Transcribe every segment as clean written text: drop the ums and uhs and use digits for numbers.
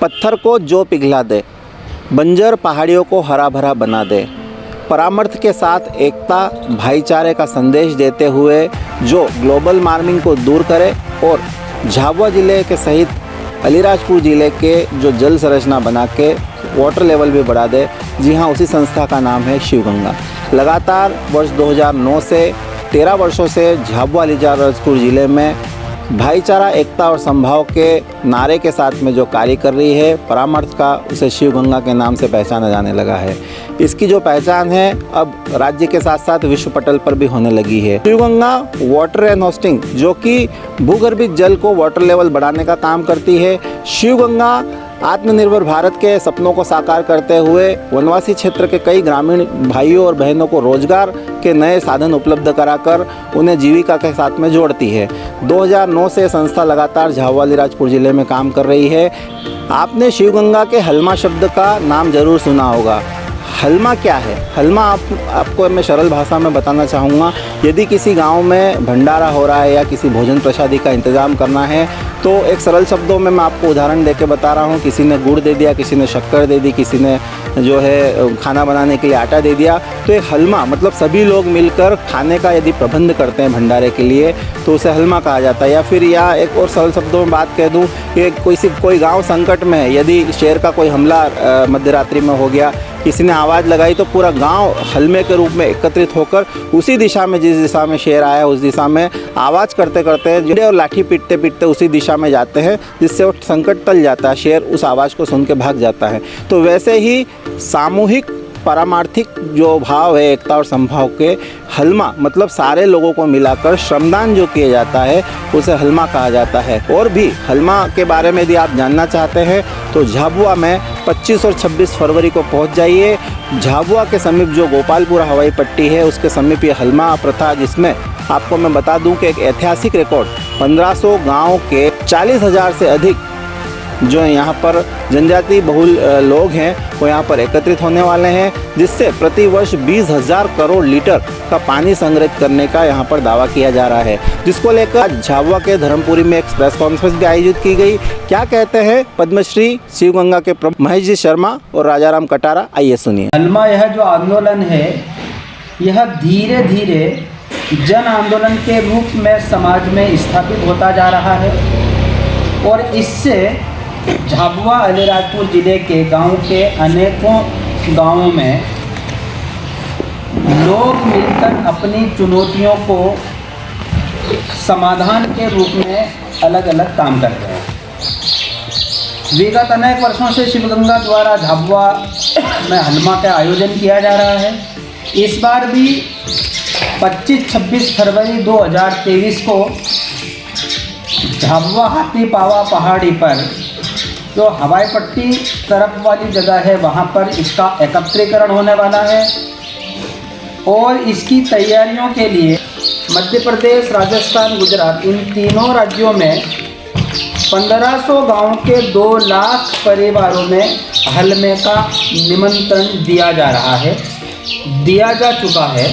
पत्थर को जो पिघला दे, बंजर पहाड़ियों को हरा भरा बना दे। परामर्श के साथ एकता भाईचारे का संदेश देते हुए जो ग्लोबल वार्मिंग को दूर करे और झाबुआ ज़िले के सहित अलीराजपुर ज़िले के जो जल संरचना बना के वाटर लेवल भी बढ़ा दे। जी हाँ, उसी संस्था का नाम है शिवगंगा। लगातार वर्ष 2009 से 13 वर्षों से झाबुआ अलीराजपुर ज़िले में भाईचारा, एकता और संभाव के नारे के साथ में जो कार्य कर रही है, परामर्श का उसे शिवगंगा के नाम से पहचाना जाने लगा है। इसकी जो पहचान है अब राज्य के साथ साथ विश्व पटल पर भी होने लगी है। शिवगंगा वाटर एंड होस्टिंग, जो कि भूगर्भित जल को वाटर लेवल बढ़ाने का काम करती है। शिवगंगा आत्मनिर्भर भारत के सपनों को साकार करते हुए वनवासी क्षेत्र के कई ग्रामीण भाइयों और बहनों को रोजगार के नए साधन उपलब्ध कराकर उन्हें जीविका के साथ में जोड़ती है। 2009 से संस्था लगातार झाबुआ अलीराजपुर ज़िले में काम कर रही है। आपने शिवगंगा के हलमा शब्द का नाम जरूर सुना होगा। हलमा क्या है? हलमा आपको मैं सरल भाषा में बताना चाहूँगा। यदि किसी गांव में भंडारा हो रहा है या किसी भोजन प्रसादी का इंतज़ाम करना है तो एक सरल शब्दों में मैं आपको उदाहरण देके बता रहा हूँ। किसी ने गुड़ दे दिया, किसी ने शक्कर दे दी, किसी ने जो है खाना बनाने के लिए आटा दे दिया, तो एक हलमा मतलब सभी लोग मिलकर खाने का यदि प्रबंध करते हैं भंडारे के लिए तो उसे हलमा कहा जाता है। या फिर या एक और सरल शब्दों में बात कह दूँ कि कोई गाँव संकट में है, यदि शेर का कोई हमला मध्य रात्रि में हो गया, किसी ने आवाज़ लगाई तो पूरा गांव हलमे के रूप में एकत्रित होकर उसी दिशा में, जिस दिशा में शेर आया उस दिशा में आवाज़ करते करते और लाठी पीटते पीटते उसी दिशा में जाते हैं, जिससे वो संकट टल जाता है। शेर उस आवाज़ को सुन के भाग जाता है। तो वैसे ही सामूहिक पारमार्थिक जो भाव है एकता और संभाव के, हलमा मतलब सारे लोगों को मिलाकर श्रमदान जो किया जाता है उसे हलमा कहा जाता है। और भी हलमा के बारे में यदि आप जानना चाहते हैं तो झाबुआ में 25 और 26 फरवरी को पहुंच जाइए। झाबुआ के समीप जो गोपालपुरा हवाई पट्टी है उसके समीप ये हलमा प्रथा, जिसमें आपको मैं बता दूं कि एक ऐतिहासिक रिकॉर्ड 1500 गाँव के 40,000 से अधिक जो यहाँ पर जनजाति बहुल लोग हैं वो यहाँ पर एकत्रित होने वाले हैं, जिससे प्रति वर्ष 20,000 करोड़ लीटर का पानी संग्रहित करने का यहाँ पर दावा किया जा रहा है, जिसको लेकर झाबुआ के धर्मपुरी में एक प्रेस कॉन्फ्रेंस भी आयोजित की गई। क्या कहते हैं पद्मश्री शिवगंगा के प्रमुख महेश जी शर्मा और राजाराम कटारा, आइए सुनिए। हलमा यह जो आंदोलन है यह धीरे धीरे जन आंदोलन के रूप में समाज में स्थापित होता जा रहा है और इससे झाबुआ अलीराजपुर ज़िले के गांव के अनेकों गांवों में लोग मिलकर अपनी चुनौतियों को समाधान के रूप में अलग अलग काम कर रहे हैं। विगत अनेक वर्षों से शिवगंगा द्वारा झाबुआ में हलमा का आयोजन किया जा रहा है। इस बार भी 25-26 फरवरी 2023 को झाबुआ हाथी पावा पहाड़ी पर जो हवाई पट्टी तरफ वाली जगह है वहाँ पर इसका एकत्रीकरण होने वाला है और इसकी तैयारियों के लिए मध्य प्रदेश, राजस्थान, गुजरात इन तीनों राज्यों में 1500 गाँव के 2 लाख परिवारों में हलमे का निमंत्रण दिया जा रहा है, दिया जा चुका है।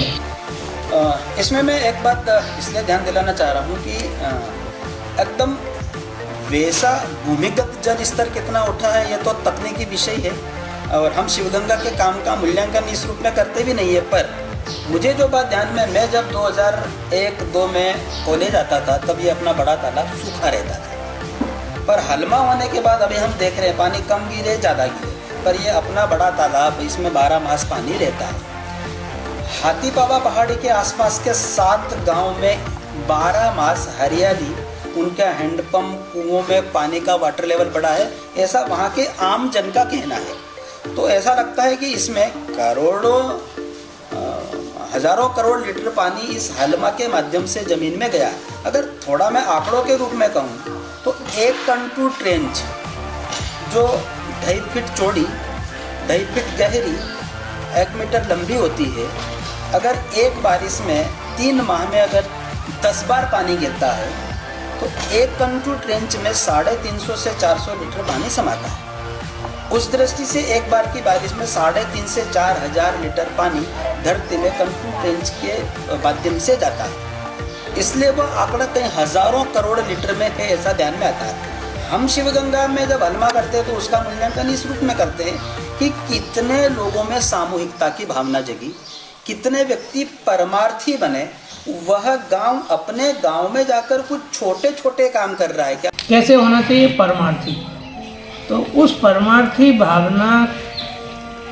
इसमें मैं एक बात इसलिए ध्यान दिलाना चाह रहा हूँ कि एकदम वैसा भूमिगत जल स्तर कितना उठा है ये तो तकनीकी विषय है और हम शिवगंगा के काम का मूल्यांकन इस रूप में करते भी नहीं है। पर मुझे जो बात ध्यान में, मैं जब 2001-2 में कॉलेज आता था तब ये अपना बड़ा तालाब सूखा रहता था, पर हलमा होने के बाद अभी हम देख रहे हैं पानी कम गिरे ज़्यादा गिरे, पर ये अपना बड़ा तालाब, इसमें 12 मास पानी रहता है। हाथी पावा पहाड़ी के आसपास के 7 गाँव में 12 मास हरियाली, उनका हैंडपम्प कुओं में पानी का वाटर लेवल बढ़ा है, ऐसा वहाँ के आम जन का कहना है। तो ऐसा लगता है कि इसमें करोड़ों हज़ारों करोड़ लीटर पानी इस हलमा के माध्यम से ज़मीन में गया। अगर थोड़ा मैं आंकड़ों के रूप में कहूँ तो 1 टन टू ट्रेंच जो 2.5 फीट चौड़ी, 2.5 फीट गहरी, 1 मीटर लंबी होती है, अगर एक बारिश में 3 माह में अगर 10 बार पानी गिरता है तो 1 टन टू ट्रेंच में 350 से 400 लीटर पानी समाता है। उस दृष्टि से एक बार की बारिश में 3,500 से 4,000 लीटर पानी धरती में कंटू ट्रेंच के माध्यम से जाता है। इसलिए वह आंकड़ा कई हज़ारों करोड़ लीटर में है, ऐसा ध्यान में आता है। हम शिवगंगा में जब हलमा करते हैं तो उसका मूल्यांकन इस रूप में करते हैं कि कितने लोगों में सामूहिकता की भावना जगी, कितने व्यक्ति परमार्थी बने, वह गांव अपने गांव में जाकर कुछ छोटे छोटे काम कर रहा है क्या। कैसे होना चाहिए परमार्थी, तो उस परमार्थी भावना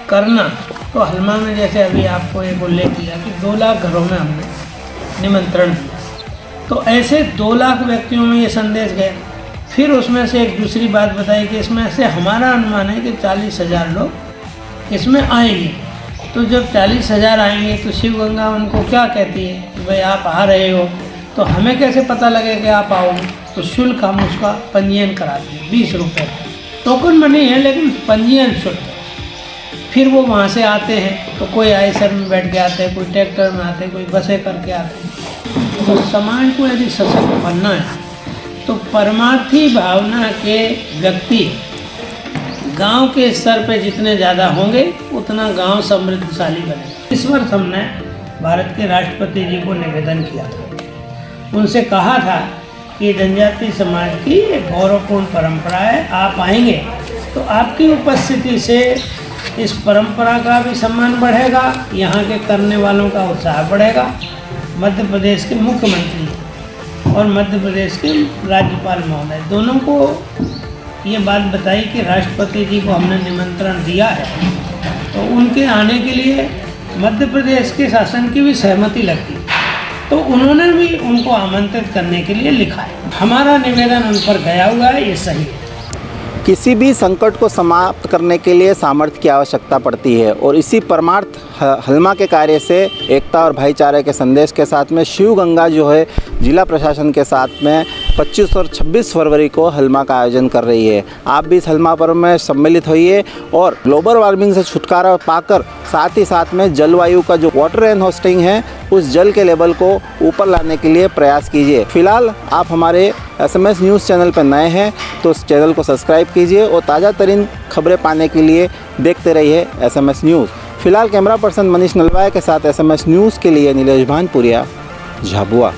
करना, तो हलमा में जैसे अभी आपको एक उल्लेख किया कि 2 लाख घरों में हमने निमंत्रण दिया, तो ऐसे 2 लाख व्यक्तियों में ये संदेश गया। फिर उसमें से एक दूसरी बात बताई कि इसमें से हमारा अनुमान है कि 40,000 लोग इसमें आएंगे। तो जब 40,000 आएंगे तो शिवगंगा उनको क्या कहती है कि भाई आप आ रहे हो, तो हमें कैसे पता लगे कि आप आओगे। तो शुल्क हम उसका पंजीयन कराते हैं 20 रुपये, टोकन मनी है लेकिन पंजीयन शुल्क है। फिर वो वहाँ से आते हैं, तो कोई आयसर में बैठ के आते हैं, कोई ट्रैक्टर में आते हैं, कोई बसें करके आते हैं। तो समाज को यदि सशक्त बनना है तो परमार्थी भावना के व्यक्ति गांव के स्तर पे जितने ज़्यादा होंगे उतना गांव समृद्धशाली बनेगा। इस वर्ष हमने भारत के राष्ट्रपति जी को निवेदन किया था, उनसे कहा था कि जनजाति समाज की एक गौरवपूर्ण परंपरा है, आप आएंगे तो आपकी उपस्थिति से इस परंपरा का भी सम्मान बढ़ेगा, यहाँ के करने वालों का उत्साह बढ़ेगा। मध्य प्रदेश के मुख्यमंत्री और मध्य प्रदेश के राज्यपाल महोदय दोनों को ये बात बताई कि राष्ट्रपति जी को हमने निमंत्रण दिया है, तो उनके आने के लिए मध्य प्रदेश के शासन की भी सहमति लगती, तो उन्होंने भी उनको आमंत्रित करने के लिए लिखा है। हमारा निवेदन उन पर गया हुआ है, ये सही है। किसी भी संकट को समाप्त करने के लिए सामर्थ्य की आवश्यकता पड़ती है और इसी परमार्थ हलमा के कार्य से एकता और भाईचारे के संदेश के साथ में शिवगंगा जो है जिला प्रशासन के साथ में 25 और 26 फरवरी को हलमा का आयोजन कर रही है। आप भी इस हलमा पर्व में सम्मिलित होइए और ग्लोबल वार्मिंग से छुटकारा पाकर साथ ही साथ में जलवायु का जो वाटर एंड होस्टिंग है उस जल के लेवल को ऊपर लाने के लिए प्रयास कीजिए। फिलहाल आप हमारे SMS न्यूज़ चैनल पर नए हैं तो इस चैनल को सब्सक्राइब कीजिए और ताज़ा तरीन खबरें पाने के लिए देखते रहिए SMS न्यूज़। फिलहाल कैमरा पर्सन मनीष नलवाया के साथ SMS न्यूज़ के लिए नीलेश भानपुरिया, झाबुआ।